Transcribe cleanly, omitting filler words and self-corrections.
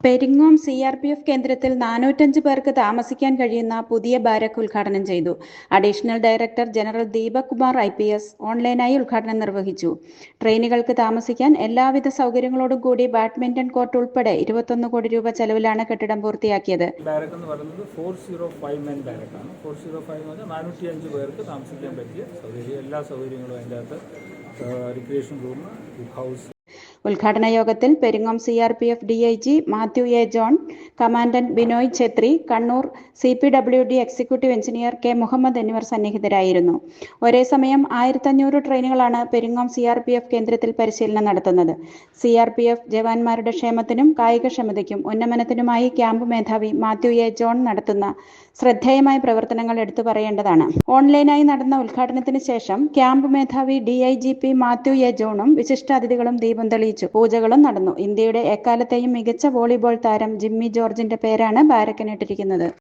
Peringome CRPF കേന്ദ്രത്തിൽ 405 പേർക്ക് താമസിക്കാൻ കഴിയുന്ന പുതിയ ബാരക്ക് ഉദ്ഘാടനം ചെയ്തു. Additional director general Deepak Kumar IPS ഓൺലൈനായി ഉദ്ഘാടനം നിർവഹിച്ചു. ട്രെയിനികൾക്ക് താമസിക്കാൻ എല്ലാവിധ സൗകര്യങ്ങളോടും കൂടി ബാഡ്മിന്റൺ കോർട്ട് ഉൾപ്പെടെ 21 കോടി രൂപ ചെലവിലാണ് കെട്ടിടം പൂർത്തിയാക്കിയത്. ബാരക്ക് എന്ന് പറയുന്നത് 405 മെൻ ബാരക്കാണ്. 405 എന്ന് പറഞ്ഞാൽ 405 പേർക്ക് താമസിക്കാൻ പറ്റിയ സൗകര്യം, എല്ലാ സൗകര്യങ്ങളും അതിൻ്റെ അകത്ത്, റിക്രിയേഷൻ റൂം, ഹൗസ്. ഉദ്ഘാടന യോഗത്തിൽ Peringome CRPF DIG Mathew A. John, commandant Binoy Chhatri, Kannur CPWD executive engineer K. Muhammad എന്നിവർ സന്നിഹിതരായിരുന്നു. ഒരേ സമയം 1500 ട്രെയിനുകളാണ് പെരിങ്ങോം CRPF കേന്ദ്രത്തിൽ പരിശീലനം നടത്തുന്നത്. CRPF ജവാന്മാരുടെ ക്ഷേമത്തിനും കായികക്ഷമതയ്ക്കും ഉന്നമനത്തിനുമായി ക്യാമ്പ് മേധാവി മാത്യു A. ജോൺ നടത്തുന്ന ശ്രദ്ധേയമായ പ്രവർത്തനങ്ങൾ എടുത്തു പറയേണ്ടതാണ്. ഓൺലൈനായി നടന്ന ഉദ്ഘാടനത്തിന് ശേഷം ക്യാമ്പ് മേധാവി DIGP മാത്യു A. ജോണും വിശിഷ്ടാതിഥികളും ദീപം തെളിയിച്ചു. പൂജകളും നടന്നു. ഇന്ത്യയുടെ എക്കാലത്തെയും മികച്ച വോളിബോൾ താരം ജിമ്മി ജോർജിന്റെ പേരാണ് ബാരക്കിനിട്ടിരിക്കുന്നത്.